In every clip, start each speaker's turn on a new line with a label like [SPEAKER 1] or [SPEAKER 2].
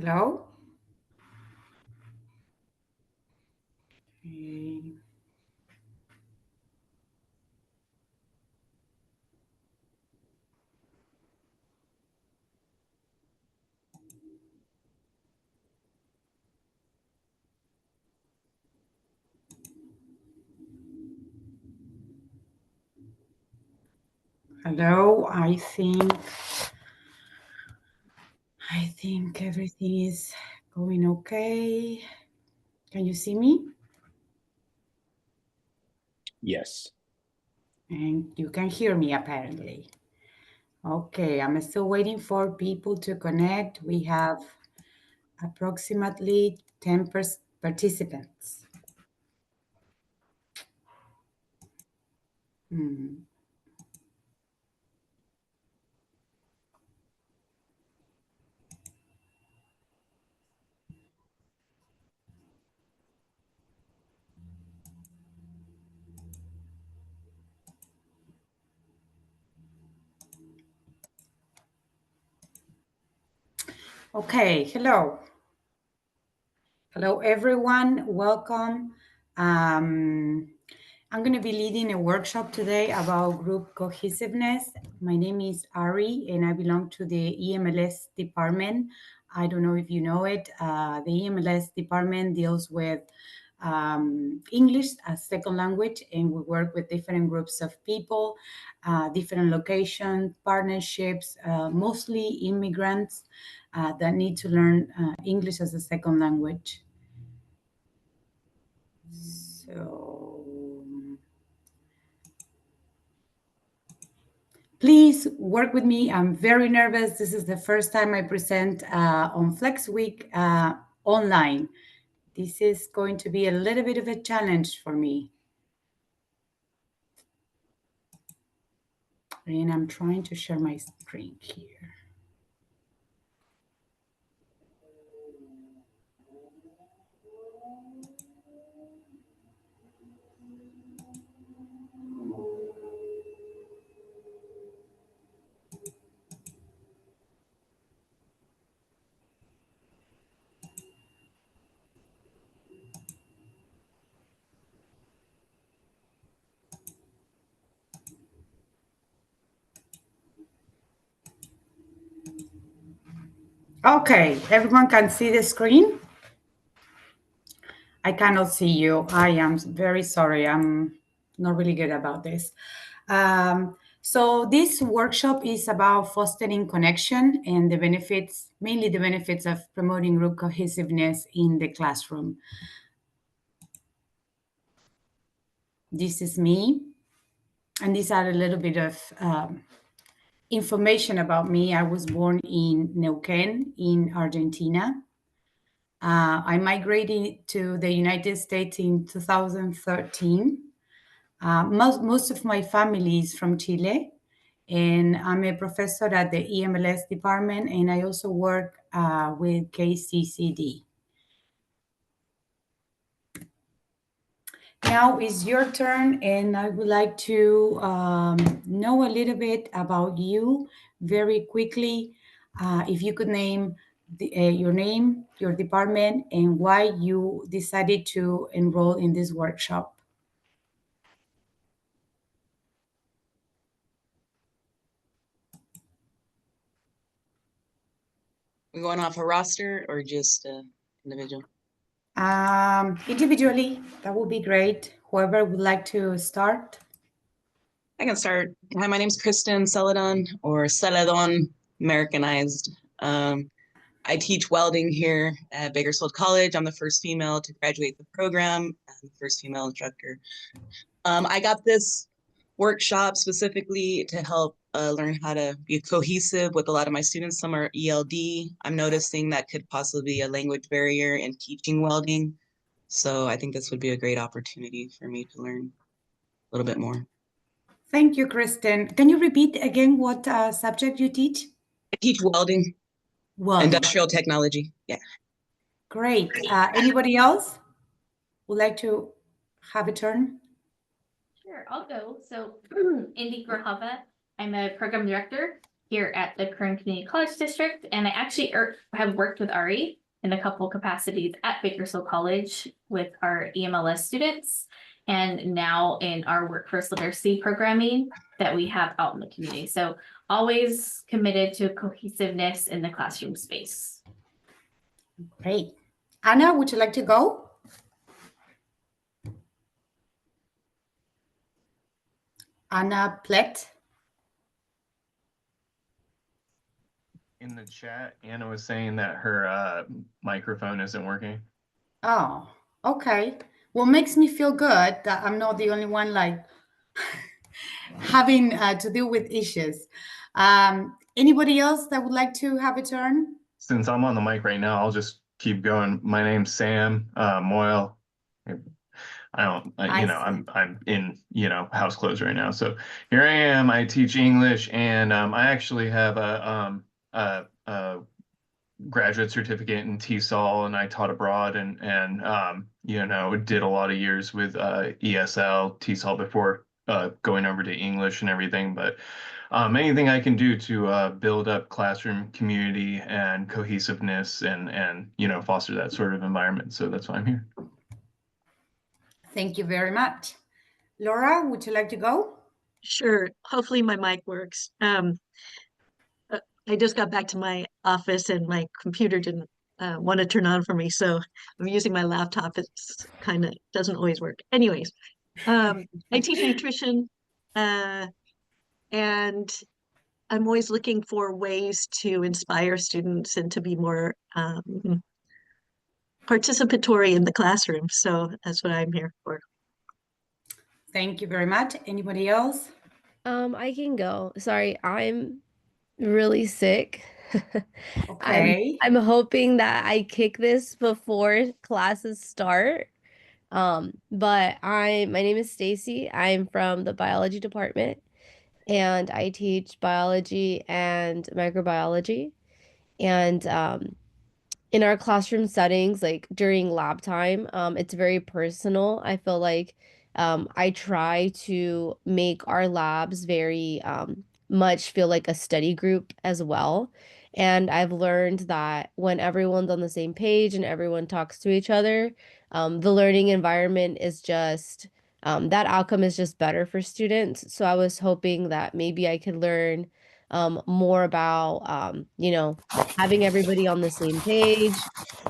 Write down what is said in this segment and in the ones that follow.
[SPEAKER 1] Hello? Okay. Hello, I think everything is going okay. Can you see me?
[SPEAKER 2] Yes.
[SPEAKER 1] And you can hear me apparently. Okay, I'm still waiting for people to connect. We have approximately 10 participants. Hmm. Okay, hello. Hello, everyone. Welcome. Um, I'm going to be leading a workshop today about group cohesiveness. My name is Ari, and I belong to the EMLS department. I don't know if you know it. The EMLS department deals with English as second language, and we work with different groups of people, different locations, partnerships, mostly immigrants that need to learn English as a second language. So please work with me. I'm very nervous. This is the first time I present on Flex Week online. This is going to be a little bit of a challenge for me. And I'm trying to share my screen here. Okay, everyone can see the screen? I cannot see you. I am very sorry. I'm not really good about this. So this workshop is about fostering connection and the benefits, mainly the benefits of promoting group cohesiveness in the classroom. This is me, and these are a little bit of information about me. I was born in Neuquén in Argentina. I migrated to the United States in 2013. Most of my family is from Chile, and I'm a professor at the EMLS department, and I also work with KCCD. Now is your turn, and I would like to know a little bit about you very quickly. If you could name your name, your department, and why you decided to enroll in this workshop.
[SPEAKER 3] We going off a roster or just individual?
[SPEAKER 1] Individually, that would be great. Whoever would like to start.
[SPEAKER 3] I can start. Hi, my name's Kristen Celadon, or Celadon, Americanized. I teach welding here at Bakersfield College. I'm the first female to graduate the program and the first female instructor. I got this workshop specifically to help learn how to be cohesive with a lot of my students. Some are ELD. I'm noticing that could possibly be a language barrier in teaching welding. So I think this would be a great opportunity for me to learn a little bit more.
[SPEAKER 1] Thank you, Kristen. Can you repeat again what subject you teach?
[SPEAKER 3] I teach welding,
[SPEAKER 1] Welding.
[SPEAKER 3] industrial technology. Yeah.
[SPEAKER 1] Great. Anybody else would like to have a turn?
[SPEAKER 4] Sure, I'll go. So, Indy Grahava, I'm a program director.
[SPEAKER 2] here at the Kern Community College District, and I actually have worked with Ari in a couple capacities at Bakersfield College with our EMLS students, and now in our workforce literacy programming that we have out in the community. So always committed to cohesiveness in the classroom space.
[SPEAKER 1] Great. Anna, would you like to go? Anna Plett.
[SPEAKER 4] In the chat, Anna was saying that her microphone isn't working.
[SPEAKER 1] Oh, okay. Well, makes me feel good that I'm not the only one like having to deal with issues. Anybody else that would like to have a turn?
[SPEAKER 4] Since I'm on the mic right now, I'll just keep going. My name's Sam Moyle. I'm in, house clothes right now. So here I am. I teach English, and I actually have a graduate certificate in TESOL, and I taught abroad and did a lot of years with ESL, TESOL before going over to English and everything. But anything I can do to build up classroom community and cohesiveness and foster that sort of environment. So that's why I'm here.
[SPEAKER 1] Thank you very much. Laura, would you like to go?
[SPEAKER 5] Sure. Hopefully my mic works. I just got back to my office and my computer didn't want to turn on for me. So I'm using my laptop. It's kind of doesn't always work. Anyways, I teach nutrition and I'm always looking for ways to inspire students and to be more participatory in the classroom. So that's what I'm here for.
[SPEAKER 1] Thank you very much. Anybody else?
[SPEAKER 6] I can go. Sorry, I'm really sick.
[SPEAKER 1] Okay.
[SPEAKER 6] I'm hoping that I kick this before classes start. But my name is Stacy. I'm from the biology department and I teach biology and microbiology. And in our classroom settings, like during lab time, it's very personal. I feel like I try to make our labs very much feel like a study group as well. And I've learned that when everyone's on the same page and everyone talks to each other, the learning environment is just that outcome is just better for students. So I was hoping that maybe I could learn more about having everybody on the same page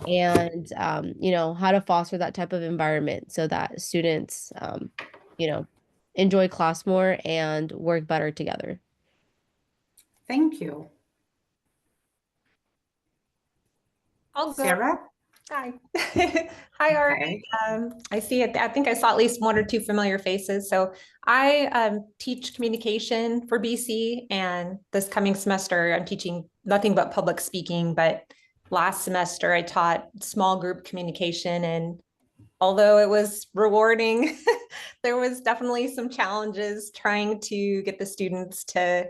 [SPEAKER 6] and how to foster that type of environment so that students enjoy class more and work better together.
[SPEAKER 1] Thank you.
[SPEAKER 7] I'll go.
[SPEAKER 1] Sarah?
[SPEAKER 7] Hi. Hi, Ari. I see it. I think I saw at least one or two familiar faces. So I teach communication for BC, and this coming semester I'm teaching nothing but public speaking, but last semester I taught small group communication, and although it was rewarding, there was definitely some challenges trying to get the students to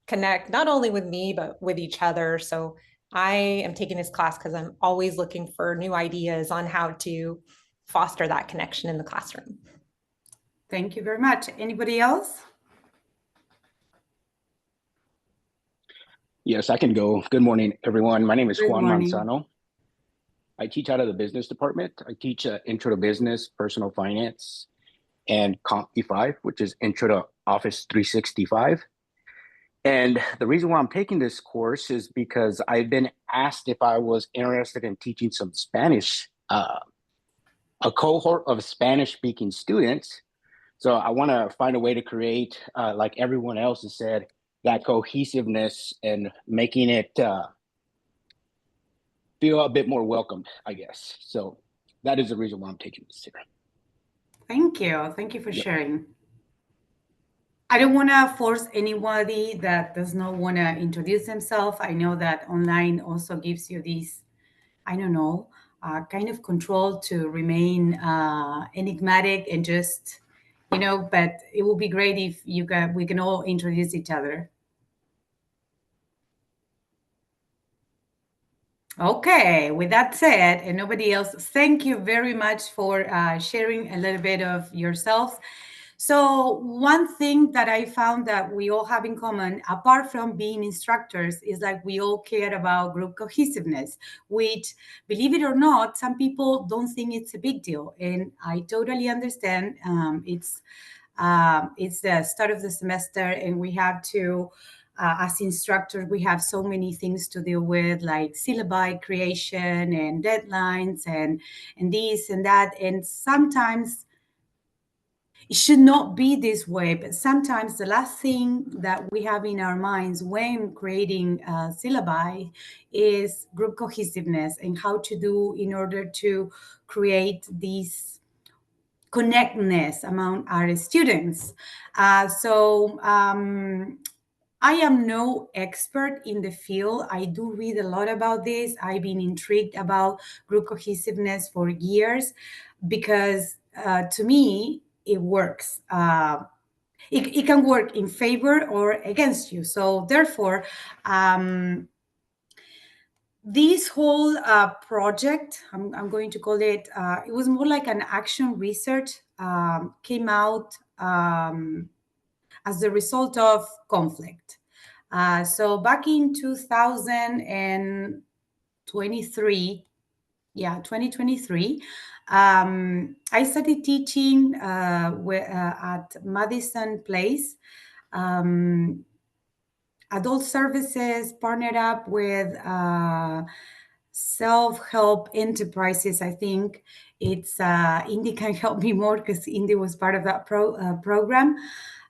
[SPEAKER 7] connect not only with me, but with each other. So I am taking this class because I'm always looking for new ideas on how to foster that connection in the classroom.
[SPEAKER 1] Thank you very much. Anybody else?
[SPEAKER 8] Yes, I can go. Good morning, everyone. My name is
[SPEAKER 1] Good
[SPEAKER 8] Juan
[SPEAKER 1] morning.
[SPEAKER 8] Manzano. I teach out of the business department. I teach Intro to Business, Personal Finance, and Comp P5, which is Intro to Office 365. And the reason why I'm taking this course is because I've been asked if I was interested in teaching some Spanish, a cohort of Spanish-speaking students. So I want to find a way to create, like everyone else has said, that cohesiveness and making it feel a bit more welcomed, I guess. So that is the reason why I'm taking this here.
[SPEAKER 1] Thank you. Thank you for sharing. I don't want to force anybody that does not want to introduce themselves. I know that online also gives you this, I don't know, kind of control to remain enigmatic and just, but it would be great if we can all introduce each other. Okay, with that said, and nobody else, thank you very much for sharing a little bit of yourself. So one thing that I found that we all have in common, apart from being instructors, is like we all care about group cohesiveness, which, believe it or not, some people don't think it's a big deal. And I totally understand. It's the start of the semester, and we have to, as instructors, we have so many things to deal with, like syllabi creation and deadlines and this and that. And sometimes it should not be this way, but sometimes the last thing that we have in our minds when creating syllabi is group cohesiveness and how to do in order to create these connectedness among our students. I am no expert in the field. I do read a lot about this. I've been intrigued about group cohesiveness for years because to me, it works. It can work in favor or against you. So therefore, this whole project, I'm going to call it, it was more like an action research, came out as the result of conflict. So back in 2023, 2023, I started teaching at Madison Place. Adult Services partnered up with self-help enterprises. I think it's Indy can help me more because Indy was part of that program.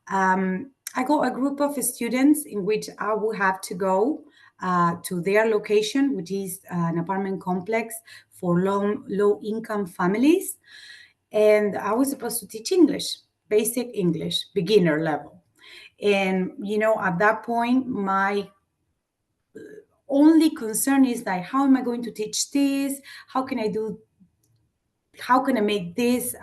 [SPEAKER 1] I got a group of students in which I will have to go to their location, which is an apartment complex for low-income families. And I was supposed to teach English, basic English, beginner level. And, at that point, my only concern is like, how am I going to teach this? How can I make this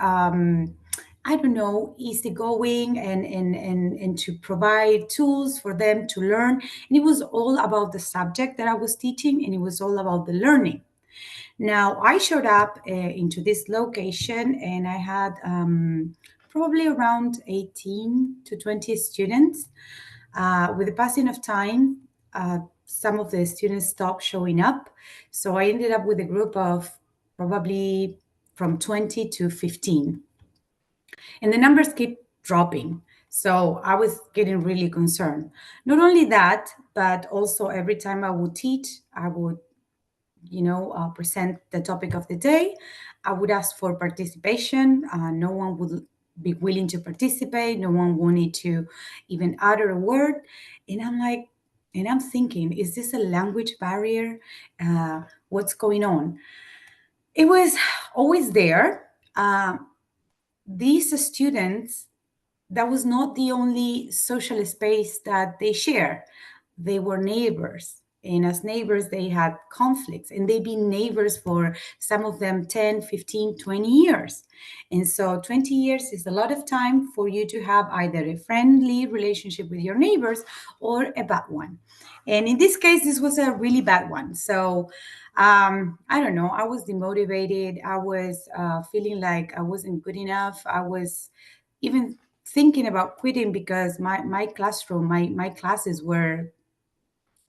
[SPEAKER 1] I don't know, easygoing and to provide tools for them to learn. And it was all about the subject that I was teaching, and it was all about the learning. Now, I showed up into this location, and I had probably around 18 to 20 students. With the passing of time, some of the students stopped showing up. So I ended up with a group of probably from 20 to 15. And the numbers keep dropping. So I was getting really concerned. Not only that, but also every time I would teach, I would, present the topic of the day. I would ask for participation. No one would be willing to participate. No one wanted to even utter a word. And I'm thinking, is this a language barrier? What's going on? It was always there. These students, that was not the only social space that they share. They were neighbors. And as neighbors, they had conflicts, and they've been neighbors for some of them 10, 15, 20 years. And so 20 years is a lot of time for you to have either a friendly relationship with your neighbors or a bad one. And in this case, this was a really bad one. So I don't know, I was demotivated. I was feeling like I wasn't good enough. I was even thinking about quitting because my classroom, my classes were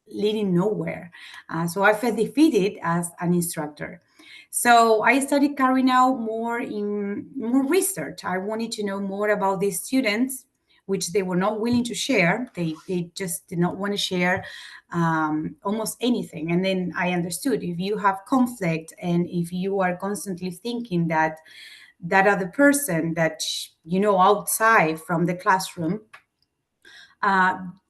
[SPEAKER 1] leading nowhere. So I felt defeated as an instructor. So I started carrying out more research. I wanted to know more about these students, which they were not willing to share. They just did not want to share almost anything. And then I understood, if you have conflict and if you are constantly thinking that that other person that outside from the classroom,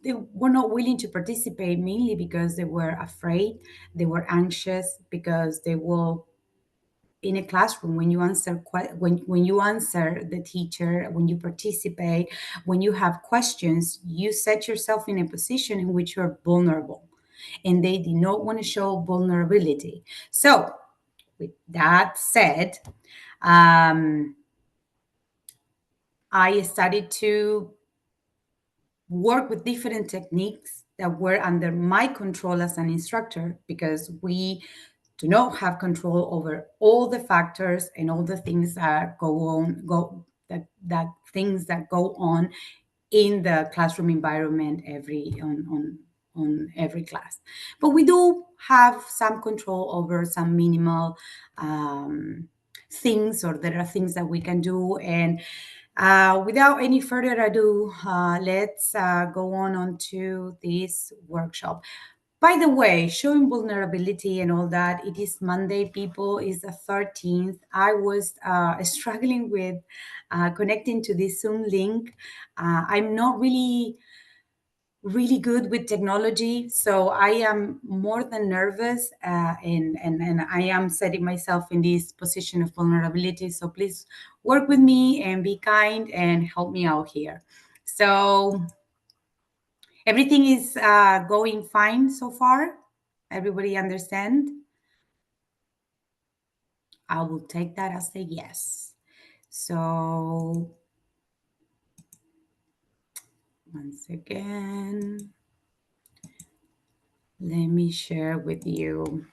[SPEAKER 1] they were not willing to participate, mainly because they were afraid, they were anxious, because they will, in a classroom, when you answer when you answer the teacher, when you participate, when you have questions, you set yourself in a position in which you're vulnerable, and they did not want to show vulnerability. So with that said, I started to work with different techniques that were under my control as an instructor, because we do not have control over all the factors and all the things that go that things that go on in the classroom environment on every class. But we do have some control over some minimal things, or there are things that we can do. And without any further ado, let's go on to this workshop. By the way, showing vulnerability and all that, it is Monday, people, is the 13th. I was struggling with connecting to this Zoom link. I'm not really good with technology, so I am more than nervous, and I am setting myself in this position of vulnerability. So please work with me and be kind and help me out here. So everything is going fine so far. Everybody understand? I will take that as a yes. So once again, let me share with you.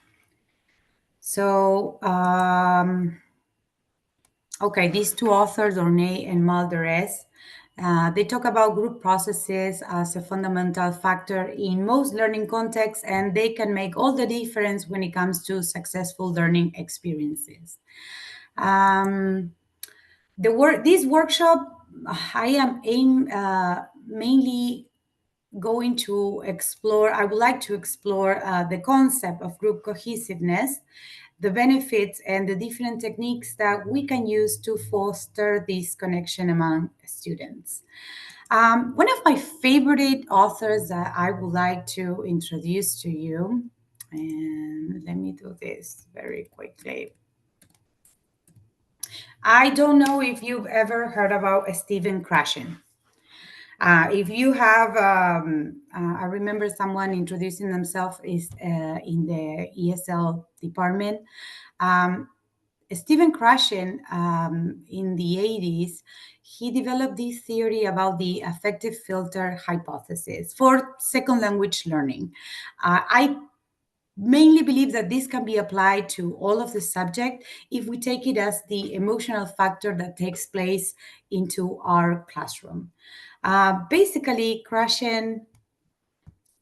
[SPEAKER 1] So, okay, these two authors, Ornay and Malderez, they talk about group processes as a fundamental factor in most learning contexts, and they can make all the difference when it comes to successful learning experiences. This workshop, I am mainly going to explore, I would like to explore the concept of group cohesiveness, the benefits and the different techniques that we can use to foster this connection among students. One of my favorite authors that I would like to introduce to you, and let me do this very quickly. I don't know if you've ever heard about Stephen Krashen. If you have, I remember someone introducing themselves is in the ESL department. Stephen Krashen, in the 80s, he developed this theory about the affective filter hypothesis for second language learning. I mainly believe that this can be applied to all of the subject if we take it as the emotional factor that takes place into our classroom. Basically, Krashen,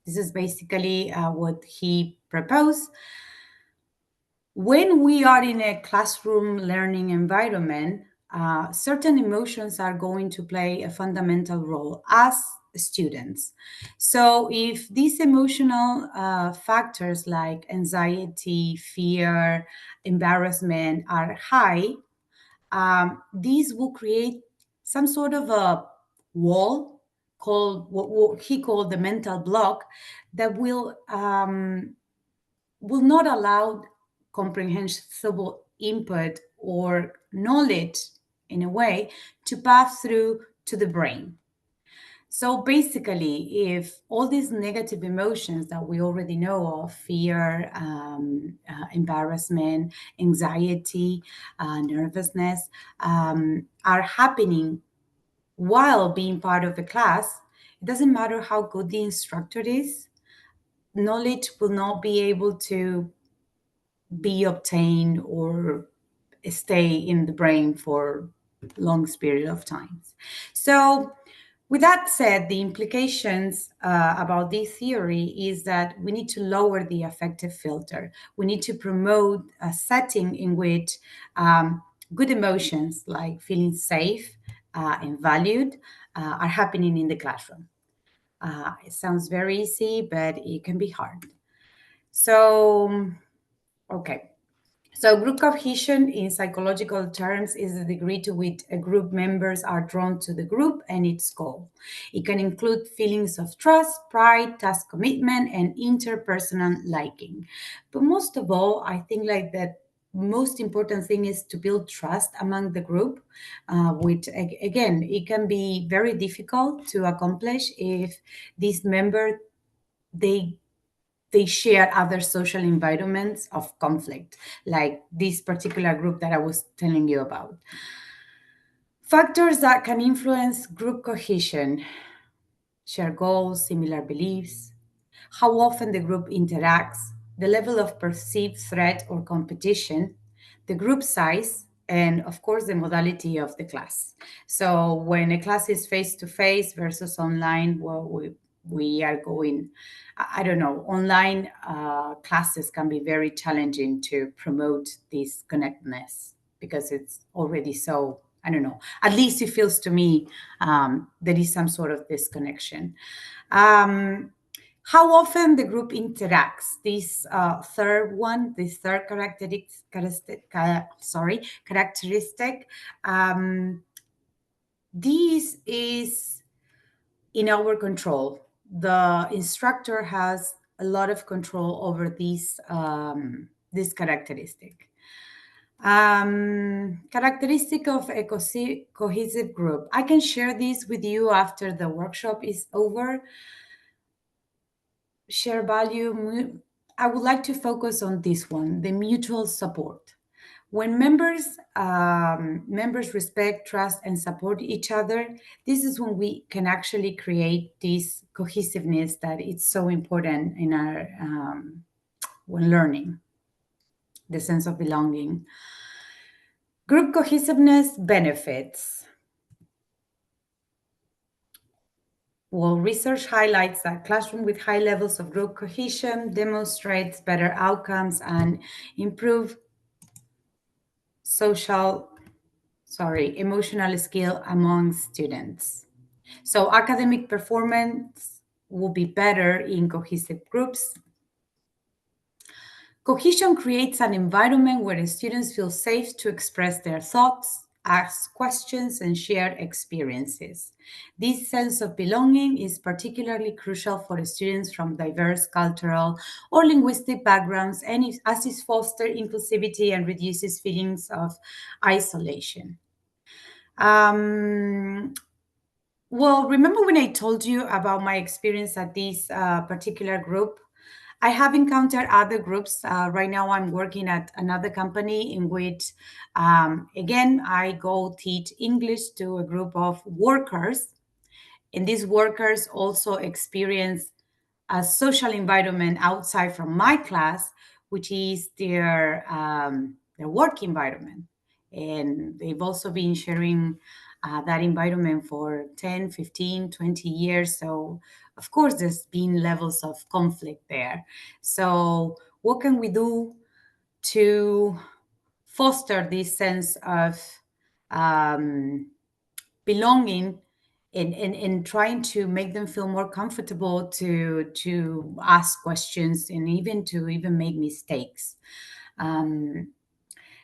[SPEAKER 1] this is basically what he proposed. When we are in a classroom learning environment, certain emotions are going to play a fundamental role as students. So if these emotional factors like anxiety, fear, embarrassment are high, these will create some sort of a wall called what he called the mental block that will not allow comprehensible input or knowledge in a way to pass through to the brain. So basically, if all these negative emotions that we already know of, fear, embarrassment, anxiety, nervousness, are happening while being part of a class, it doesn't matter how good the instructor is, knowledge will not be able to be obtained or stay in the brain for long period of time. So with that said, the implications about this theory is that we need to lower the affective filter. We need to promote a setting in which good emotions like feeling safe and valued are happening in the classroom. It sounds very easy, but it can be hard. So, okay. So group cohesion in psychological terms is the degree to which a group members are drawn to the group and its goal. It can include feelings of trust, pride, task commitment, and interpersonal liking. But most of all, I think like that most important thing is to build trust among the group, which again, it can be very difficult to accomplish if these members, they share other social environments of conflict, like this particular group that I was telling you about. Factors that can influence group cohesion: share goals, similar beliefs, how often the group interacts, the level of perceived threat or competition, the group size, and of course the modality of the class. So when a class is face-to-face versus online, well, we are going, I don't know, online classes can be very challenging to promote this connectedness because it's already so, I don't know, at least it feels to me there is some sort of disconnection. How often the group interacts? This third characteristic. This is in our control. The instructor has a lot of control over this characteristic. Characteristic of a cohesive group. I can share this with you after the workshop is over. Share value. I would like to focus on this one, the mutual support. When members respect, trust, and support each other, this is when we can actually create this cohesiveness that is so important in our when learning, the sense of belonging. Group cohesiveness benefits. Well, research highlights that classroom with high levels of group cohesion demonstrates better outcomes and improve emotional skill among students. So academic performance will be better in cohesive groups. Cohesion creates an environment where students feel safe to express their thoughts, ask questions, and share experiences. This sense of belonging is particularly crucial for students from diverse cultural or linguistic backgrounds, and as it fosters inclusivity and reduces feelings of isolation. Well, remember when I told you about my experience at this particular group? I have encountered other groups. Right now, I'm working at another company in which, again, I go teach English to a group of workers. And these workers also experience a social environment outside from my class, which is their work environment. And they've also been sharing that environment for 10, 15, 20 years. So, of course, there's been levels of conflict there. So, what can we do to foster this sense of belonging and trying to make them feel more comfortable to ask questions and even to make mistakes?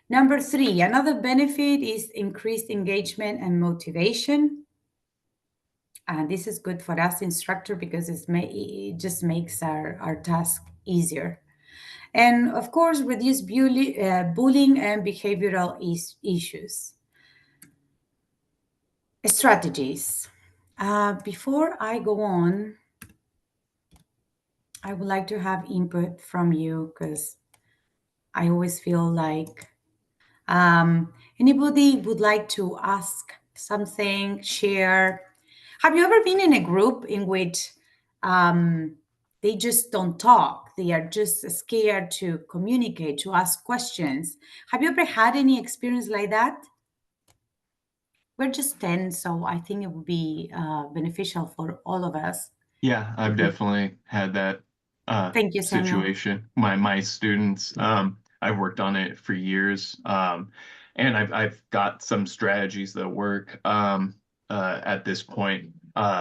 [SPEAKER 1] Number 3, another benefit is increased engagement and motivation. And this is good for us instructor because it just makes our task easier. And of course, reduce bullying and behavioral issues. Strategies. Before I go on, I would like to have input from you because I always feel like anybody would like to ask something, share. Have you ever been in a group in which they just don't talk? They are just scared to communicate, to ask questions. Have you ever had any experience like that? We're just 10, so I think it would be beneficial for all of us.
[SPEAKER 4] Yeah, I've definitely had that
[SPEAKER 1] Thank you, Samuel.
[SPEAKER 4] situation. My students, I've worked on it for years, and I've got some strategies that work at this point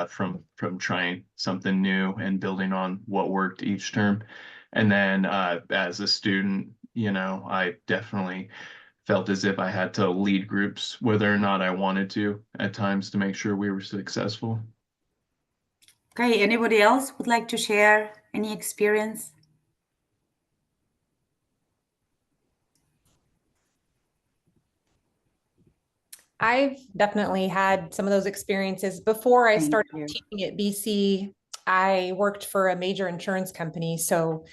[SPEAKER 4] from trying something new and building on what worked each term. And then as a student, I definitely felt as if I had to lead groups, whether or not I wanted to, at times to make sure we were successful.
[SPEAKER 1] Okay, anybody else would like to share any experience?
[SPEAKER 7] I've definitely had some of those experiences. Before I
[SPEAKER 1] Thank
[SPEAKER 7] started
[SPEAKER 1] you.
[SPEAKER 7] teaching at BC, I worked for a major insurance company. So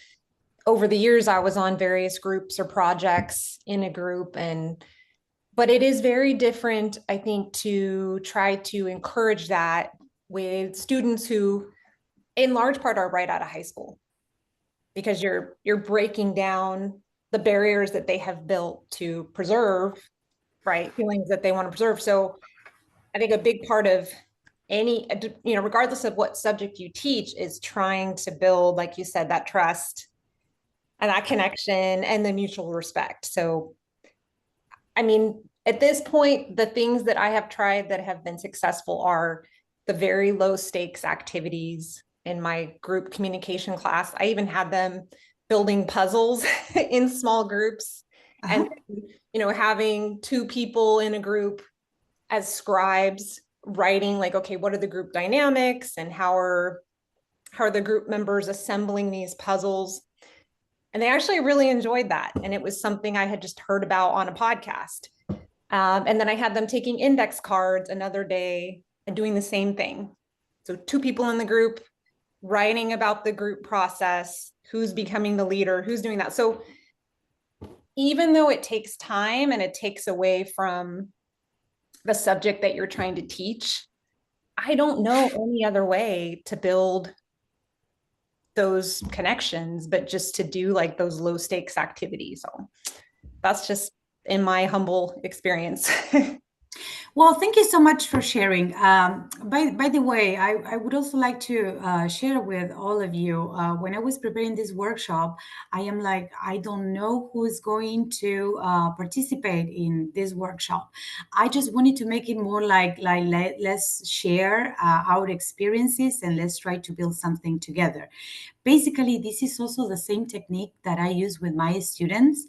[SPEAKER 7] over the years, I was on various groups or projects in a group, but it is very different, I think, to try to encourage that with students who, in large part, are right out of high school, because you're breaking down the barriers that they have built to preserve right? Feelings that they want to preserve. So I think a big part of any, regardless of what subject you teach, is trying to build, like you said, that trust and that connection and the mutual respect. So, I mean, at this point, the things that I have tried that have been successful are the very low stakes activities in my group communication class. I even had them building puzzles in small groups and, having two people in a group as scribes writing like, okay, what are the group dynamics and how are the group members assembling these puzzles? And they actually really enjoyed that. And it was something I had just heard about on a podcast. And then I had them taking index cards another day and doing the same thing. So two people in the group writing about the group process, who's becoming the leader, who's doing that. So even though it takes time and it takes away from the subject that you're trying to teach, I don't know any other way to build those connections, but just to do like those low stakes activities. So that's just in my humble experience.
[SPEAKER 1] Well, thank you so much for sharing. By the way, I would also like to share with all of you, when I was preparing this workshop, I am like, I don't know who's going to participate in this workshop. I just wanted to make it more like let's share our experiences and let's try to build something together. Basically, this is also the same technique that I use with my students.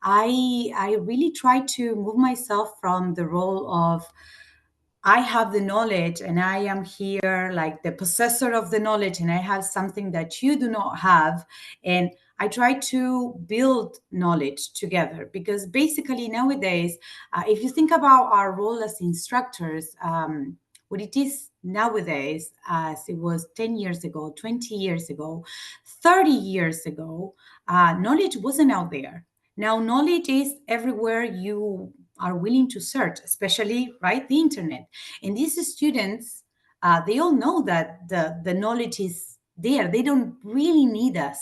[SPEAKER 1] I really try to move myself from the role of I have the knowledge and I am here like the possessor of the knowledge and I have something that you do not have. And I try to build knowledge together because basically nowadays, if you think about our role as instructors, what it is nowadays, as it was 10 years ago, 20 years ago, 30 years ago, knowledge wasn't out there. Now, knowledge is everywhere you are willing to search, especially right the internet. And these students, they all know that the knowledge is there. They don't really need us.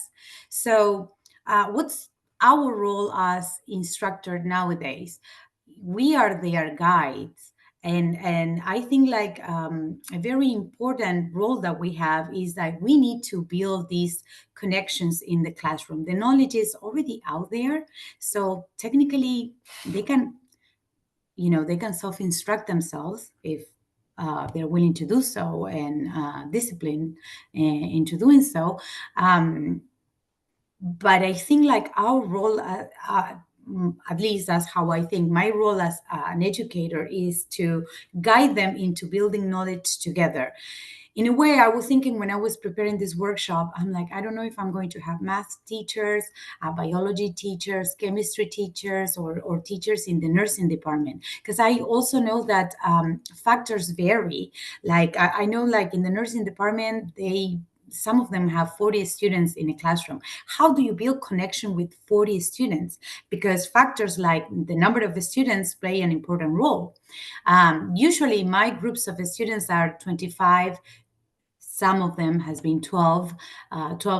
[SPEAKER 1] So, what's our role as instructor nowadays? We are their guides. And I think like a very important role that we have is that we need to build these connections in the classroom. The knowledge is already out there, so technically they can they can self-instruct themselves if they're willing to do so and discipline into doing so. But I think like our role, at least that's how I think my role as an educator is to guide them into building knowledge together. In a way, I was thinking when I was preparing this workshop, I'm like, I don't know if I'm going to have math teachers, biology teachers, chemistry teachers, or teachers in the nursing department. Because I also know that factors vary. Like I know like in the nursing department, some of them have 40 students in a classroom. How do you build connection with 40 students? Because factors like the number of the students play an important role. Usually my groups of students are 25, some of them has been 12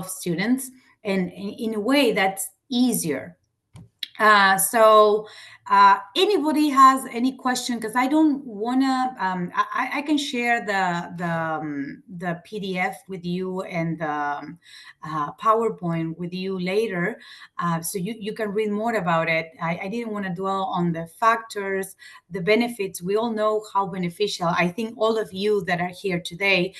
[SPEAKER 1] students, and in a way that's easier. So anybody has any question, because I don't want to I can share the PDF with you and the PowerPoint with you later, so you can read more about it. I didn't want to dwell on the factors, the benefits. We all know how beneficial. I think all of you that are here today,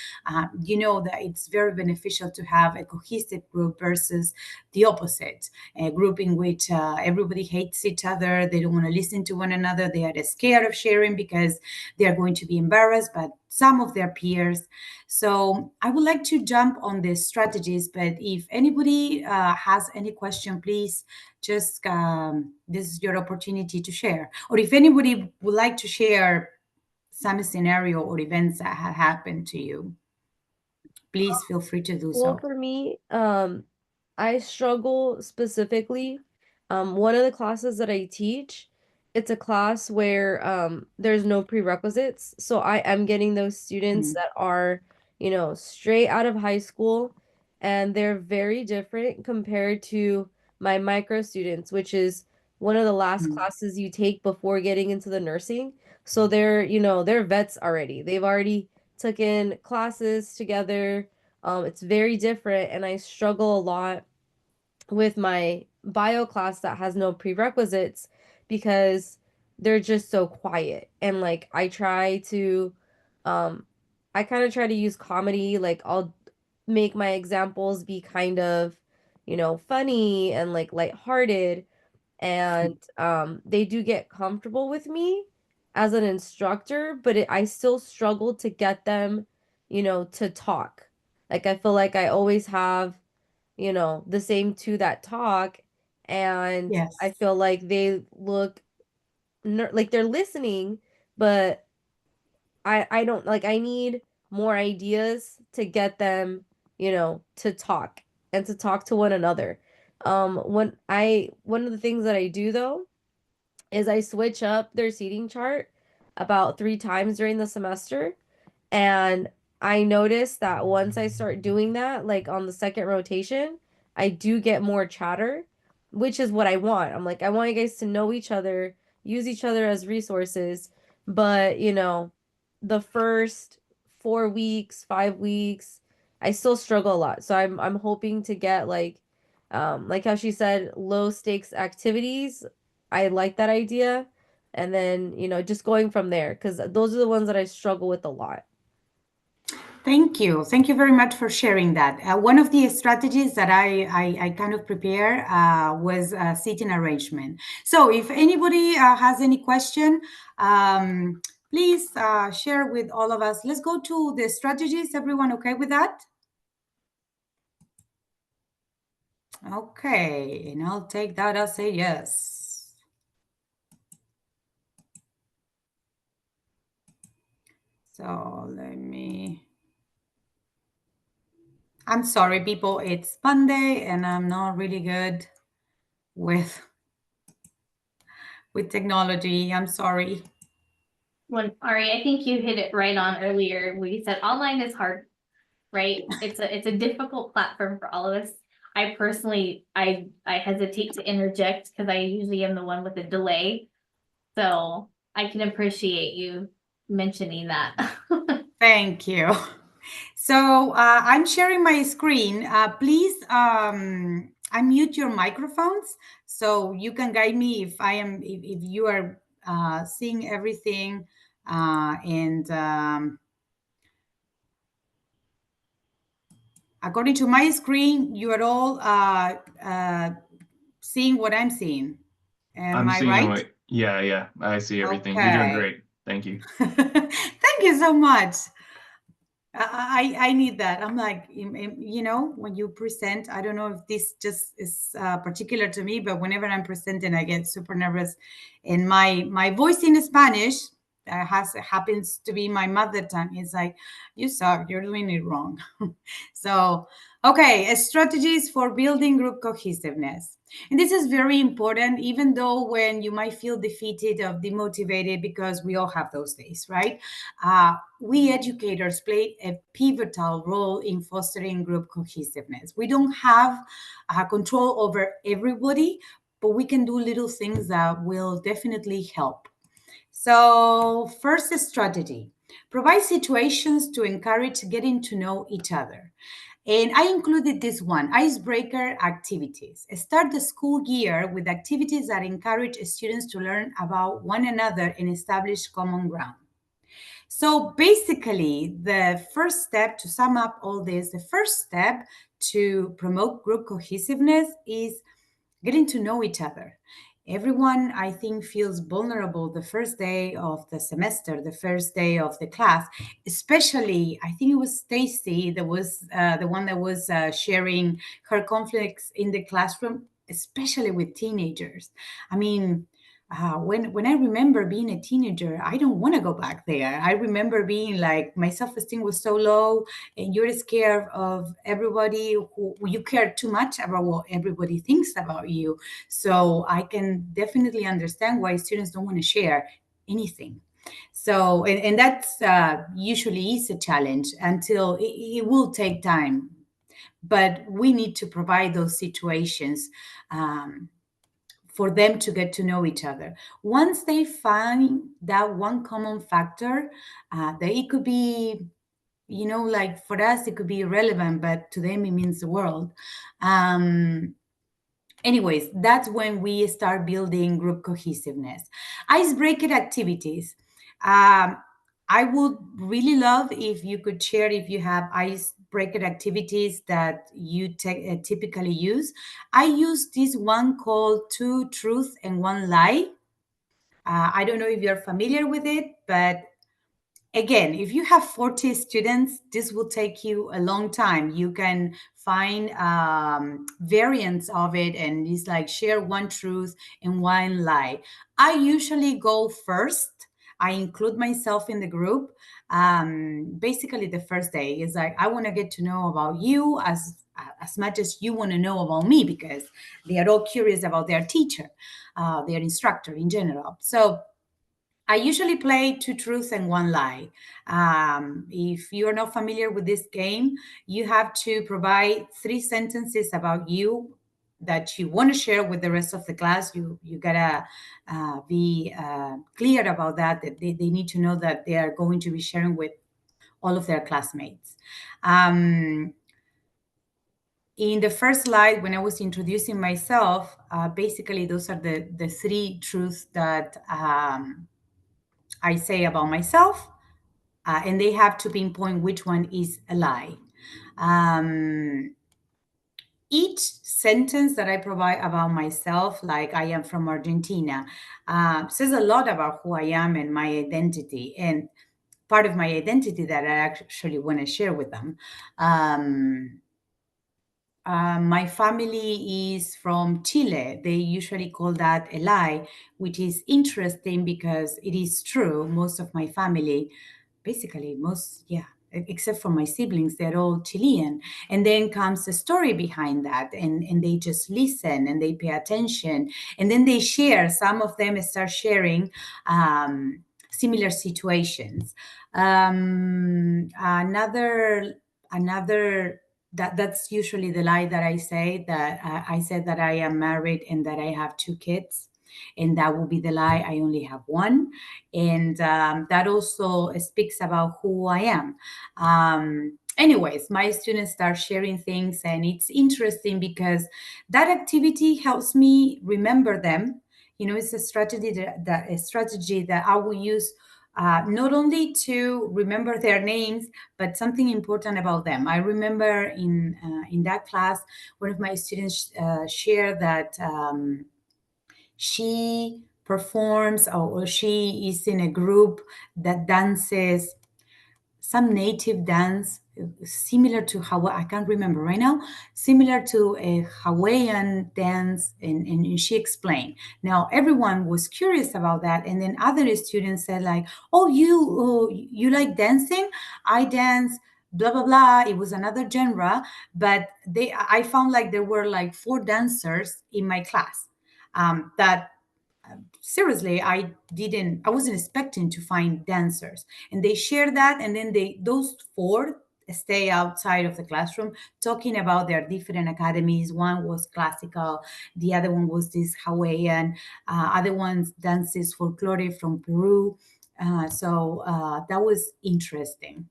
[SPEAKER 1] you know that it's very beneficial to have a cohesive group versus the opposite, a group in which everybody hates each other. They don't want to listen to one another. They are scared of sharing because they are going to be embarrassed by some of their peers. So I would like to jump on the strategies, but if anybody has any question, please just, this is your opportunity to share. Or if anybody would like to share some scenario or events that have happened to you, please feel free to do so.
[SPEAKER 6] Well, for me, I struggle specifically. One of the classes that I teach, it's a class where there's no prerequisites. So I am getting those students that are, straight out of high school, and they're very different compared to my micro students, which is one of the last classes you take before getting into the nursing. So they're vets already. They've already taken classes together. It's very different, and I struggle a lot with my bio class that has no prerequisites because they're just so quiet. And like I kind of try to use comedy. Like I'll make my examples be kind of, funny and like lighthearted, and they do get comfortable with me as an instructor, but I still struggle to get them, to talk. Like I feel like I always have, the same two that talk, and
[SPEAKER 1] Yes.
[SPEAKER 6] I feel like they look like they're listening, but I don't like, I need more ideas to get them, to talk and to talk to one another. One of the things that I do though is I switch up their seating chart about 3 times during the semester. And I noticed that once I start doing that, like on the second rotation, I do get more chatter, which is what I want. I'm like, I want you guys to know each other, use each other as resources. But, the first 4 weeks, 5 weeks, I still struggle a lot. So I'm hoping to get like how she said, low stakes activities. I like that idea. And then, just going from there, because those are the ones that I struggle with a lot.
[SPEAKER 1] Thank you. Thank you very much for sharing that. One of the strategies that I kind of prepare was seating arrangement. So if anybody has any question, please share with all of us. Let's go to the strategies. Everyone okay with that? Okay, and I'll take that as a yes. So I'm sorry, people, it's Monday and I'm not really good with technology. I'm sorry.
[SPEAKER 2] When Ari, I think you hit it right on earlier. We said online is hard, right? It's a difficult platform for all of us. I personally, I hesitate to interject because I usually am the one with the delay. So I can appreciate you mentioning that.
[SPEAKER 1] Thank you. So I'm sharing my screen. Please unmute your microphones so you can guide me if you are seeing everything and according to my screen, you are all seeing what I'm seeing. Am I
[SPEAKER 4] seeing
[SPEAKER 1] right?
[SPEAKER 4] what, yeah, I see everything. You're doing great. Thank you.
[SPEAKER 1] Thank you so much. I need that. I'm like, when you present, I don't know if this just is particular to me, but whenever I'm presenting, I get super nervous. And my voice in Spanish happens to be my mother tongue. It's like, you suck, you're doing it wrong. So, okay, strategies for building group cohesiveness. And this is very important, even though when you might feel defeated or demotivated, because we all have those days, right? We educators play a pivotal role in fostering group cohesiveness. We don't have control over everybody, but we can do little things that will definitely help. So, first strategy, provide situations to encourage getting to know each other. And I included this one, icebreaker activities. Start the school year with activities that encourage students to learn about one another and establish common ground. So basically, the first step to sum up all this, the first step to promote group cohesiveness is getting to know each other. Everyone, I think, feels vulnerable the first day of the semester, the first day of the class. Especially, I think it was Stacy that was the one that was sharing her conflicts in the classroom, especially with teenagers. I mean, when I remember being a teenager, I don't want to go back there. I remember being like, my self-esteem was so low, and you're scared of everybody who you care too much about what everybody thinks about you. So I can definitely understand why students don't want to share anything. So, and that's usually is a challenge until it will take time. But we need to provide those situations for them to get to know each other. Once they find that one common factor, that it could be, like for us, it could be irrelevant, but to them, it means the world. Anyways, that's when we start building group cohesiveness. Icebreaker activities. I would really love if you could share if you have icebreaker activities that you typically use. I use this one called Two Truths and One Lie. I don't know if you're familiar with it, but again, if you have 40 students, this will take you a long time. You can find variants of it, and it's like share one truth and one lie. I usually go first. I include myself in the group. Basically, the first day is like, I want to get to know about you as much as you want to know about me, because they are all curious about their teacher, their instructor in general. So I usually play Two Truths and One Lie. If you're not familiar with this game, you have to provide 3 sentences about you that you want to share with the rest of the class. You gotta be clear about that. That they need to know that they are going to be sharing with all of their classmates. In the first slide, when I was introducing myself, basically those are the 3 truths that I say about myself, and they have to pinpoint which one is a lie. Each sentence that I provide about myself, like I am from Argentina, says a lot about who I am and my identity, and part of my identity that I actually want to share with them. My family is from Chile. They usually call that a lie, which is interesting because it is true. Most of my family, basically except for my siblings, they're all Chilean. And then comes the story behind that, and they just listen and they pay attention, and then they share. Some of them start sharing similar situations. Another that's usually the lie that I say, that I said that I am married and that I have 2 kids, and that will be the lie. I only have one, and that also speaks about who I am. Anyways, my students start sharing things, and it's interesting because that activity helps me remember them. It's a strategy that I will use not only to remember their names, but something important about them. I remember in that class, one of my students shared that she performs, or she is in a group that dances some native dance similar to Hawaii. I can't remember right now. Similar to a Hawaiian dance, and she explained. Now everyone was curious about that, and then other students said like, "Oh, you like dancing? I dance." Blah blah blah. It was another genre, but I found like there were like 4 dancers in my class. That seriously, I wasn't expecting to find dancers, and they share that, and then those 4 stay outside of the classroom talking about their different academies. One was classical, the other one was this Hawaiian, other ones dances folklore from Peru. So that was interesting.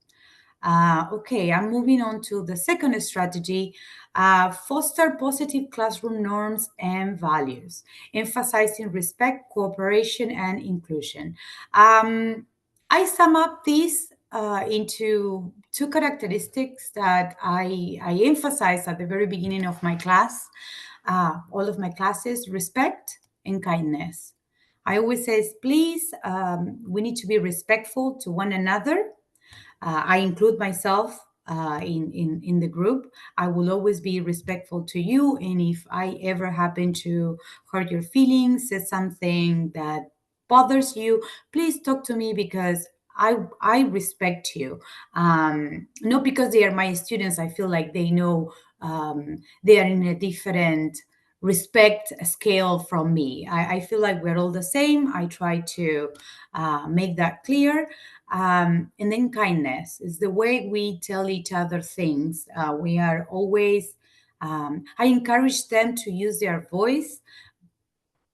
[SPEAKER 1] Okay, I'm moving on to the second strategy. Foster positive classroom norms and values, emphasizing respect, cooperation, and inclusion. I sum up these into 2 characteristics that I emphasize at the very beginning of my class, all of my classes: respect and kindness. I always say, please, we need to be respectful to one another. I include myself in the group. I will always be respectful to you, and if I ever happen to hurt your feelings, say something that bothers you, please talk to me, because I respect you. Not because they are my students. I feel like they know they are in a different respect scale from me. I feel like we're all the same. I try to make that clear. And then kindness is the way we tell each other things. We are always, I encourage them to use their voice,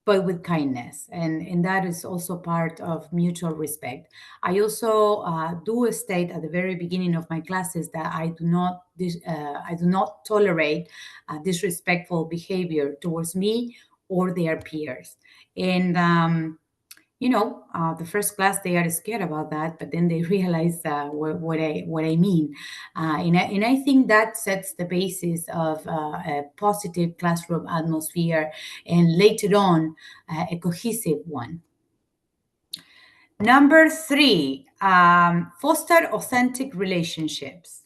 [SPEAKER 1] but with kindness. And that is also part of mutual respect. I also do state at the very beginning of my classes that I do not tolerate disrespectful behavior towards me or their peers. And the first class they are scared about that, but then they realize what I mean, and I think that sets the basis of a positive classroom atmosphere, and later on, a cohesive one. Number 3, foster authentic relationships.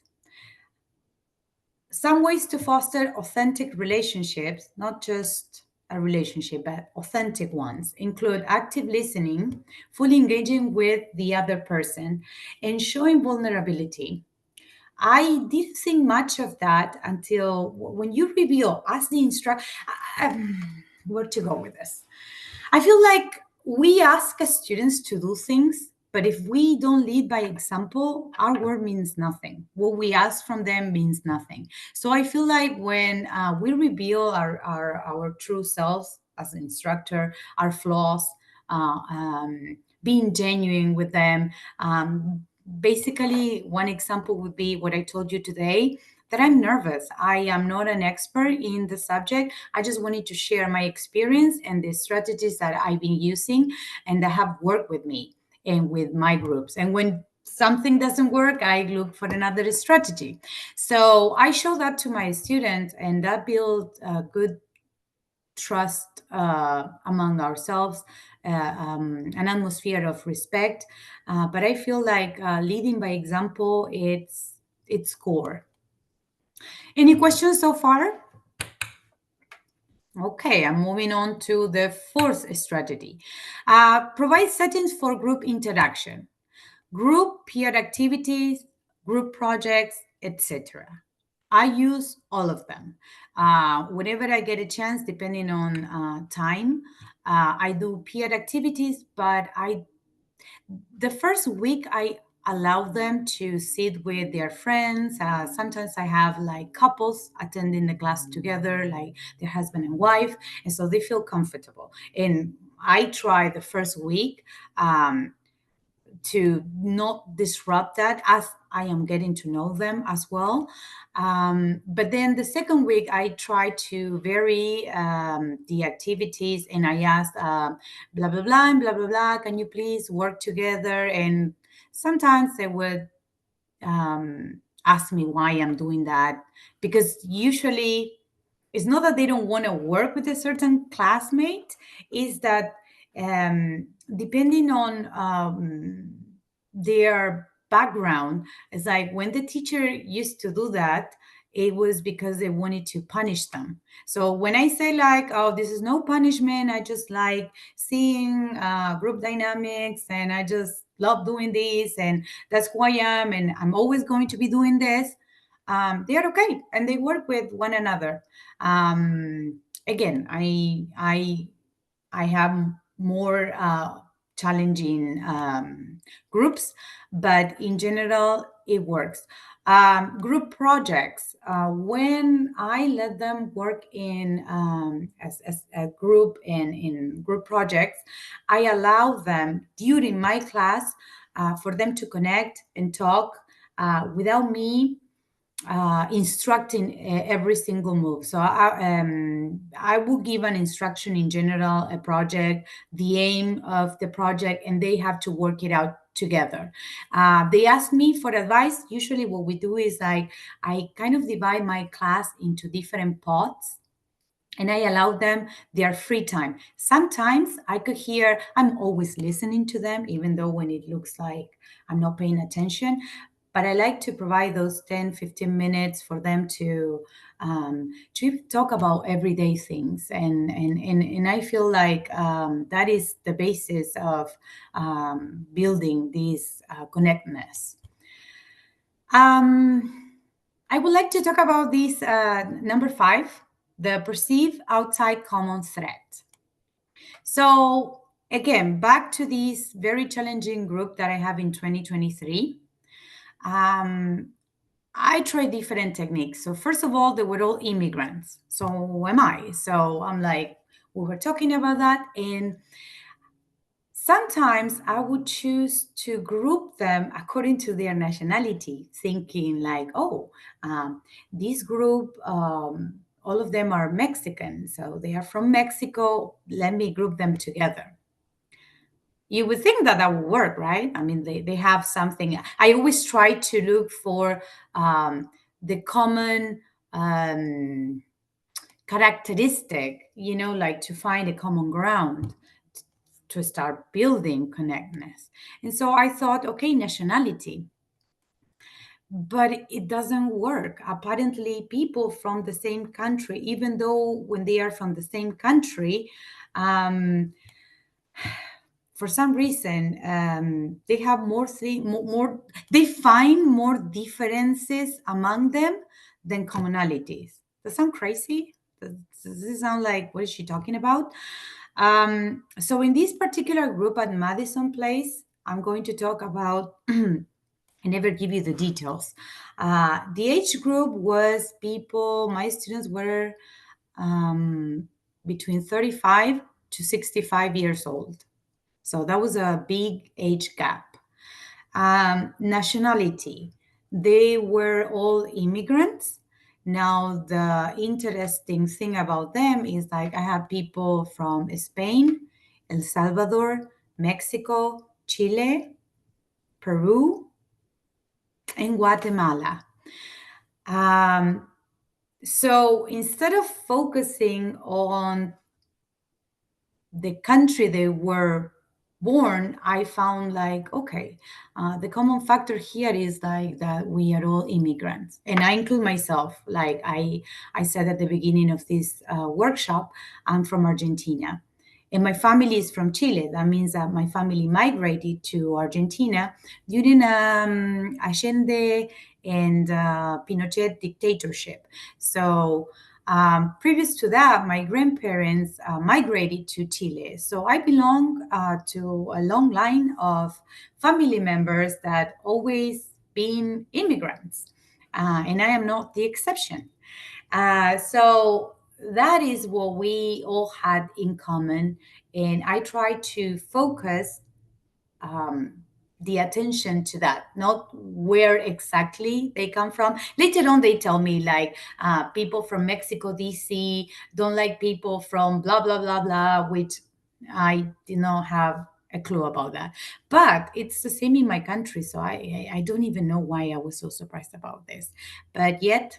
[SPEAKER 1] Some ways to foster authentic relationships, not just a relationship, but authentic ones, include active listening, fully engaging with the other person, and showing vulnerability. I didn't think much of that until when you reveal, as the instructor, where to go with this? I feel like we ask students to do things, but if we don't lead by example, our word means nothing. What we ask from them means nothing. So I feel like when we reveal our true selves as an instructor, our flaws, being genuine with them. Basically, one example would be what I told you today, that I'm nervous. I am not an expert in the subject. I just wanted to share my experience and the strategies that I've been using and that have worked with me and with my groups. And when something doesn't work, I look for another strategy. So I show that to my students, and that builds a good trust among ourselves, an atmosphere of respect. But I feel like leading by example, it's core. Any questions so far? Okay, I'm moving on to the fourth strategy. Provide settings for group interaction, group peer activities, group projects, etc. I use all of them. Whenever I get a chance, depending on time, I do peer activities, but the first week I allow them to sit with their friends. Sometimes I have like couples attending the class together, like their husband and wife, and so they feel comfortable. And I try the first week to not disrupt that as I am getting to know them as well. But then the second week, I try to vary the activities, and I ask blah, blah, blah, and blah, blah, blah, can you please work together? And sometimes they would ask me why I'm doing that, because usually it's not that they don't want to work with a certain classmate, is that depending on their background, it's like when the teacher used to do that, it was because they wanted to punish them. So when I say like, oh, this is no punishment, I just like seeing group dynamics, and I just love doing this, and that's who I am, and I'm always going to be doing this, they are okay, and they work with one another. Again, I have more challenging groups, but in general, it works. Group projects, when I let them work in as a group and in group projects, I allow them during my class for them to connect and talk without me instructing every single move. So I will give an instruction in general, a project, the aim of the project, and they have to work it out together. They ask me for advice. Usually what we do is I kind of divide my class into different pods, and I allow them their free time. Sometimes I could hear, I'm always listening to them, even though when it looks like I'm not paying attention. But I like to provide those 10, 15 minutes for them to talk about everyday things. And I feel like that is the basis of building this connectedness. I would like to talk about this number 5, the perceived outside common threat. So again, back to this very challenging group that I have in 2023. I tried different techniques. So first of all, they were all immigrants. So am I. So I'm like, we were talking about that, and sometimes I would choose to group them according to their nationality, thinking like, oh, this group, all of them are Mexican, so they are from Mexico. Let me group them together. You would think that that would work, right? I mean, they have something. I always try to look for the common characteristic, like to find a common ground to start building connectedness. And so I thought, okay, nationality. But it doesn't work. Apparently, people from the same country, even though when they are from the same country, for some reason, they have more. They find more differences among them than commonalities. Does that sound crazy? Does this sound like, what is she talking about? So in this particular group at Madison Place, I'm going to talk about. I never give you the details. The age group was people. My students were between 35 to 65 years old. So that was a big age gap. Nationality, they were all immigrants. Now, the interesting thing about them is like I have people from Spain, El Salvador, Mexico, Chile, Peru, and Guatemala. So instead of focusing on the country they were born, I found like, okay, the common factor here is like that we are all immigrants, and I include myself. Like I said at the beginning of this workshop, I'm from Argentina, and my family is from Chile. That means that my family migrated to Argentina during Allende and Pinochet dictatorship. So previous to that, my grandparents migrated to Chile. So I belong to a long line of family members that always been immigrants, and I am not the exception. So that is what we all had in common, and I try to focus um, the attention to that, not where exactly they come from. Later on, they tell me like people from Mexico, DC don't like people from blah, blah, blah, blah, which I did not have a clue about that. But it's the same in my country. So I don't even know why I was so surprised about this. But yet,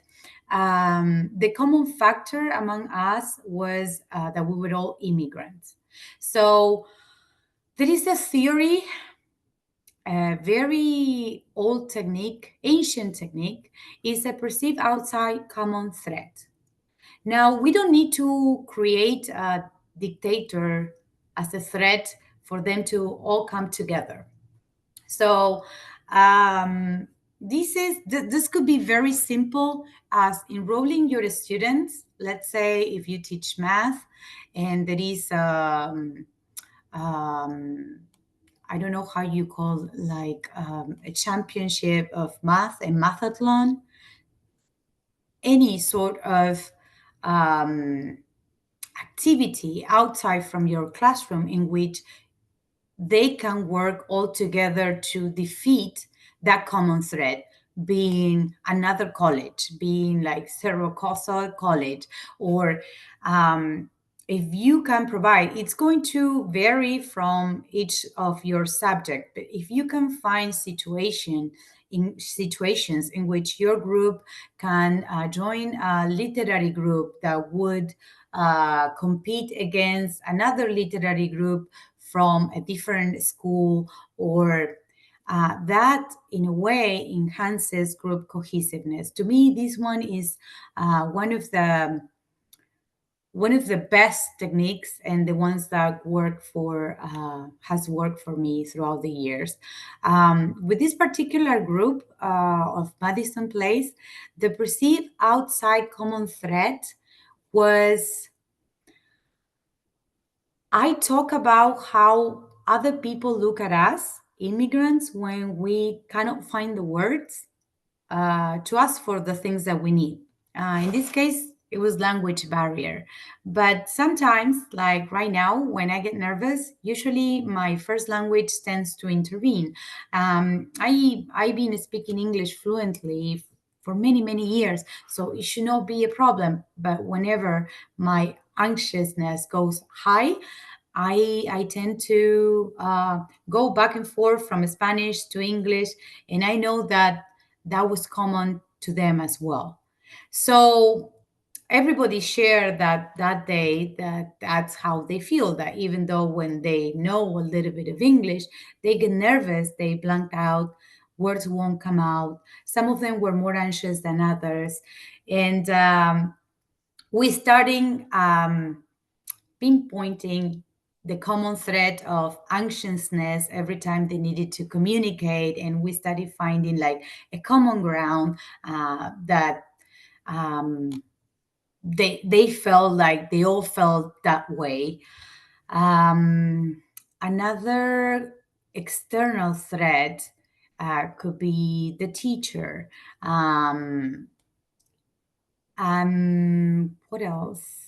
[SPEAKER 1] the common factor among us was that we were all immigrants. So there is a theory, a very old technique, ancient technique, is a perceived outside common threat. Now, we don't need to create a dictator as a threat for them to all come together. So, this could be very simple as enrolling your students. Let's say if you teach math and there is I don't know how you call like a championship of math, a mathathlon, any sort of um, activity outside from your classroom in which they can work all together to defeat that common threat, being another college, being like Cerro Cosa College, or if you can provide, it's going to vary from each of your subject, but if you can find situations in which your group can join a literary group that would compete against another literary group from a different school, or that in a way enhances group cohesiveness. To me, this one is one of the best techniques, and the ones that work for has worked for me throughout the years. With this particular group of Madison Place, the perceived outside common threat was, I talk about how other people look at us, immigrants, when we cannot find the words to ask for the things that we need. In this case, it was language barrier. But sometimes, like right now, when I get nervous, usually my first language tends to intervene. I've been speaking English fluently for many, many years, so it should not be a problem. But whenever my anxiousness goes high, I tend to go back and forth from Spanish to English, and I know that that was common to them as well. So everybody shared that day that that's how they feel, that even though when they know a little bit of English, they get nervous, they blank out, words won't come out. Some of them were more anxious than others, and we starting pinpointing the common thread of anxiousness every time they needed to communicate, and we started finding like a common ground that um, they felt like they all felt that way. Another external threat could be the teacher. What else?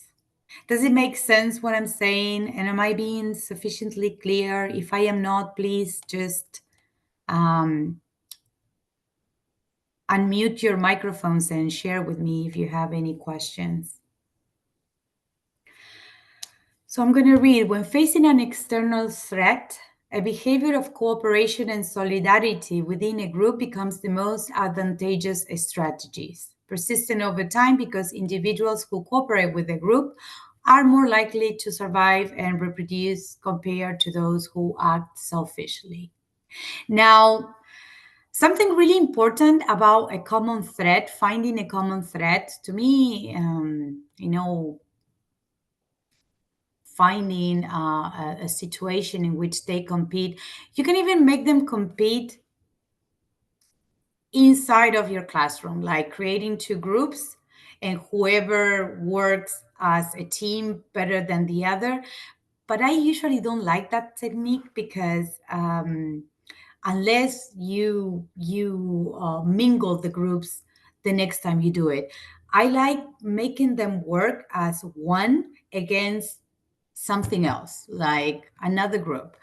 [SPEAKER 1] Does it make sense what I'm saying? And am I being sufficiently clear? If I am not, please just um, unmute your microphones and share with me if you have any questions. So I'm going to read, when facing an external threat, a behavior of cooperation and solidarity within a group becomes the most advantageous strategies, persistent over time because individuals who cooperate with the group are more likely to survive and reproduce compared to those who act selfishly. Now, something really important about a common thread, finding a common thread, to me, finding a situation in which they compete. You can even make them compete inside of your classroom, like creating two groups and whoever works as a team better than the other. But I usually don't like that technique because unless you mingle the groups the next time you do it, I like making them work as one against something else, like another group.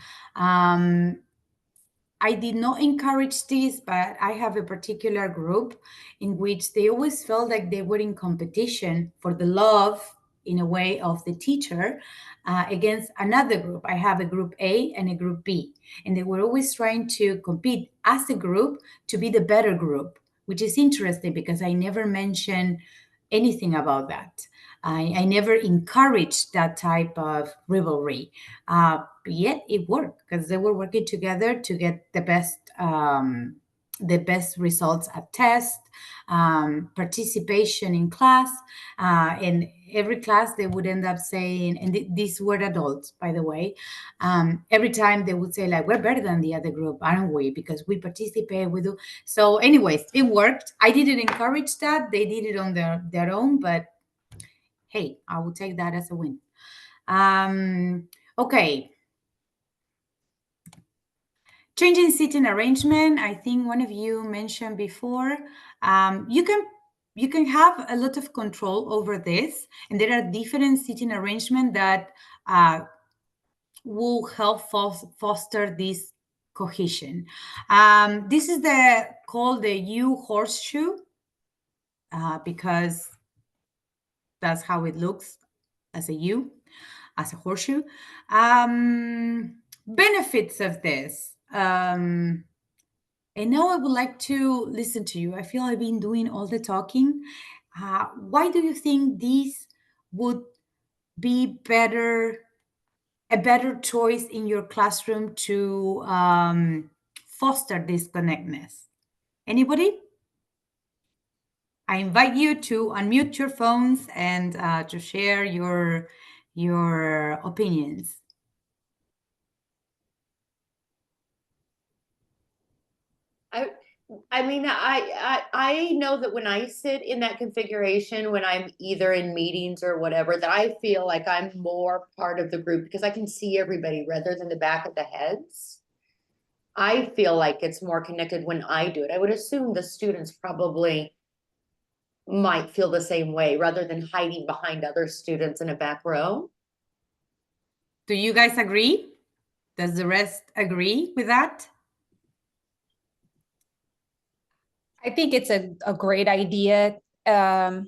[SPEAKER 1] I did not encourage this, but I have a particular group in which they always felt like they were in competition for the love, in a way, of the teacher against another group. I have a group A and a group B, and they were always trying to compete as a group to be the better group, which is interesting because I never mentioned anything about that. I never encouraged that type of rivalry. But yet it worked because they were working together to get the best results at test, participation in class. In every class, they would end up saying, and these were adults, by the way, every time they would say, like, we're better than the other group, aren't we? Because we participate, we do. So anyways, it worked. I didn't encourage that. They did it on their own, but hey, I will take that as a win. Okay. Changing seating arrangement. I think one of you mentioned before. You can have a lot of control over this, and there are different seating arrangement that will help foster this cohesion. This is called the U horseshoe because that's how it looks as a U, as a horseshoe. Benefits of this. And now I would like to listen to you. I feel I've been doing all the talking. Why do you think these would be a better choice in your classroom to foster this connectedness? Anybody? I invite you to unmute your phones and to share your opinions.
[SPEAKER 9] I mean, I know that when I sit in that configuration, when I'm either in meetings or whatever, that I feel like I'm more part of the group because I can see everybody rather than the back of the heads. I feel like it's more connected when I do it. I would assume the students probably might feel the same way rather than hiding behind other students in a back row.
[SPEAKER 1] Do you guys agree? Does the rest agree with that?
[SPEAKER 7] I think it's a great idea. I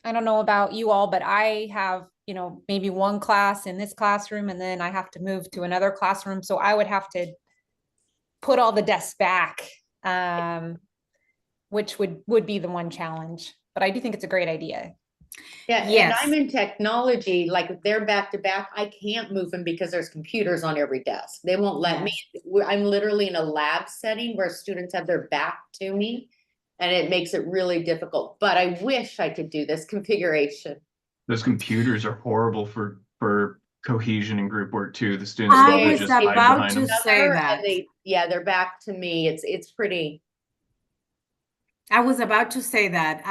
[SPEAKER 7] don't know about you all, but I have, maybe one class in this classroom and then I have to move to another classroom. So I would have to put all the desks back, which would be the one challenge. But I do think it's a great idea.
[SPEAKER 9] Yeah,
[SPEAKER 1] Yes.
[SPEAKER 9] and I'm in technology, like if they're back to back, I can't move them because there's computers on every desk. They won't let me. I'm literally in a lab setting where students have their back to me, and it makes it really difficult. But I wish I could do this configuration.
[SPEAKER 4] Those computers are horrible for cohesion and group work too. The students
[SPEAKER 1] I
[SPEAKER 4] love to
[SPEAKER 1] was
[SPEAKER 4] just hide
[SPEAKER 1] about
[SPEAKER 4] behind
[SPEAKER 1] to
[SPEAKER 4] them.
[SPEAKER 1] say that.
[SPEAKER 9] They're back to me. It's pretty.
[SPEAKER 1] I was about to say that.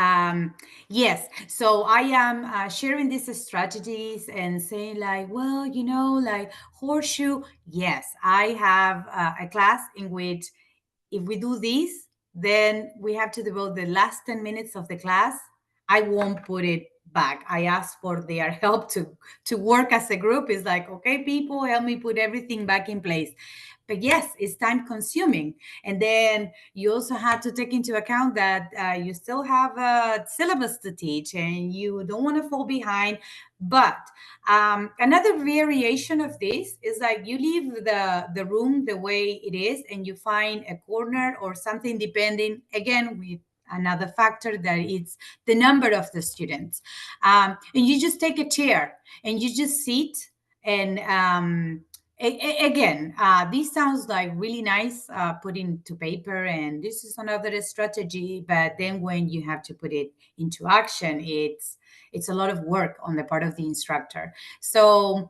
[SPEAKER 1] Yes. So I am sharing these strategies and saying, like, well, like horseshoe. Yes, I have a class in which if we do this, then we have to devote the last 10 minutes of the class. I won't put it back. I ask for their help to work as a group. It's like, okay, people, help me put everything back in place. But yes, it's time consuming. And then you also have to take into account that you still have a syllabus to teach and you don't want to fall behind. But another variation of this is like you leave the room the way it is and you find a corner or something, depending, again, with another factor that it's the number of the students. And you just take a chair and you just sit and again, this sounds like really nice, put into paper, and this is another strategy. But then when you have to put it into action, it's a lot of work on the part of the instructor. So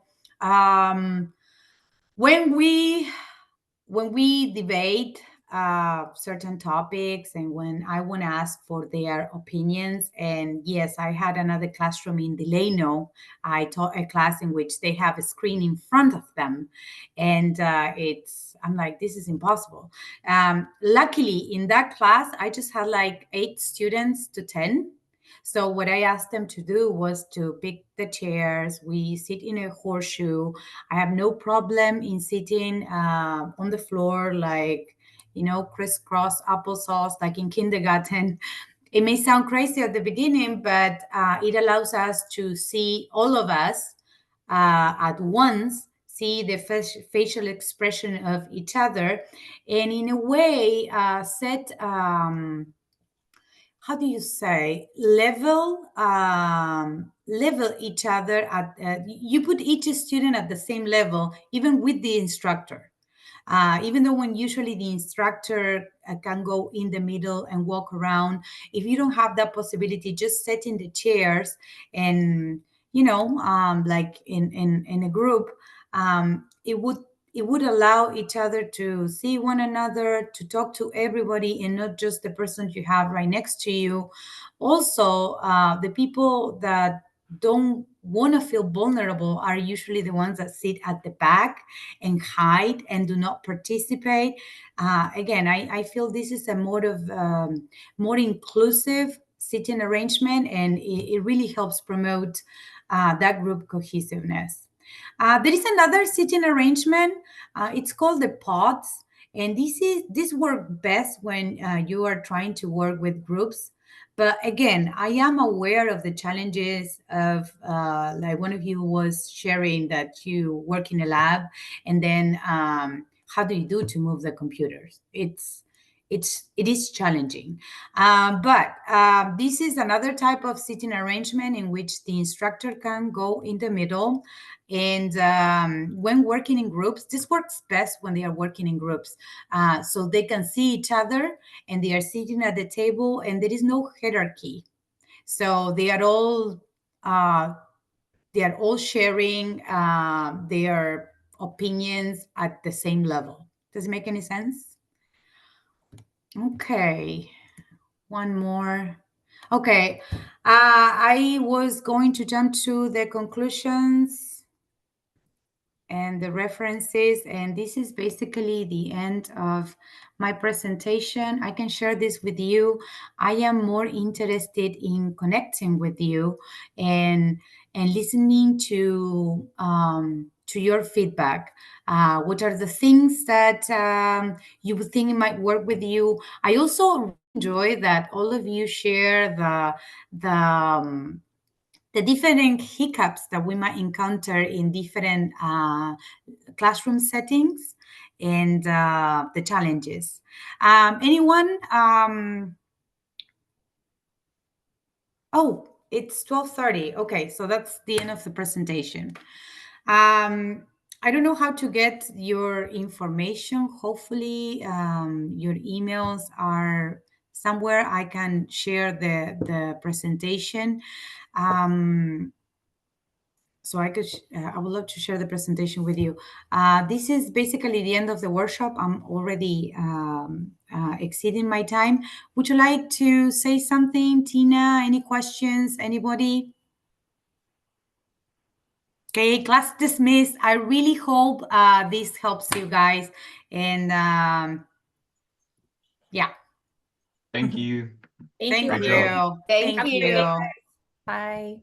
[SPEAKER 1] when we debate certain topics and when I want to ask for their opinions, and yes, I had another classroom in Delano. I taught a class in which they have a screen in front of them, and I'm like, this is impossible. Luckily, in that class, I just had like 8 students to 10. So what I asked them to do was to pick the chairs. We sit in a horseshoe. I have no problem in sitting on the floor, like, crisscross applesauce, like in kindergarten. It may sound crazy at the beginning, but it allows us to see all of us at once, see the facial expression of each other, and in a way set how do you say, level each other at you put each student at the same level, even with the instructor. Even though when usually the instructor can go in the middle and walk around, if you don't have that possibility, just sit in the chairs and like in a group, it would allow each other to see one another, to talk to everybody, and not just the person you have right next to you. Also, the people that don't want to feel vulnerable are usually the ones that sit at the back and hide and do not participate. Again, I feel this is a more inclusive sitting arrangement, and it really helps promote that group cohesiveness. There is another sitting arrangement. It's called the pods, and this works best when you are trying to work with groups. But again, I am aware of the challenges of, like one of you was sharing that you work in a lab, and then how do you do to move the computers? It is challenging, but this is another type of sitting arrangement in which the instructor can go in the middle. And when working in groups, this works best when they are working in groups, so they can see each other and they are sitting at the table and there is no hierarchy. So uh, they are all sharing their opinions at the same level. Does it make any sense? Okay, one more. Okay, I was going to jump to the conclusions. and the references. And this is basically the end of my presentation. I can share this with you. I am more interested in connecting with you and listening to your feedback. What are the things that you would think might work with you? I also enjoy that all of you share the different hiccups that we might encounter in different classroom settings and the challenges. Anyone? Oh, it's 12:30. Okay, so that's the end of the presentation. I don't know how to get your information. Hopefully, your emails are somewhere I can share the presentation. So I would love to share the presentation with you. This is basically the end of the workshop. I'm already exceeding my time. Would you like to say something, Tina? Any questions? Anybody? Okay, class dismissed. I really hope this helps you guys. And yeah.
[SPEAKER 4] Thank you.
[SPEAKER 7] Thank you.
[SPEAKER 1] Thank
[SPEAKER 4] Great job.
[SPEAKER 1] you.
[SPEAKER 9] Thank
[SPEAKER 1] Thank
[SPEAKER 9] you.
[SPEAKER 1] you.
[SPEAKER 7] Bye.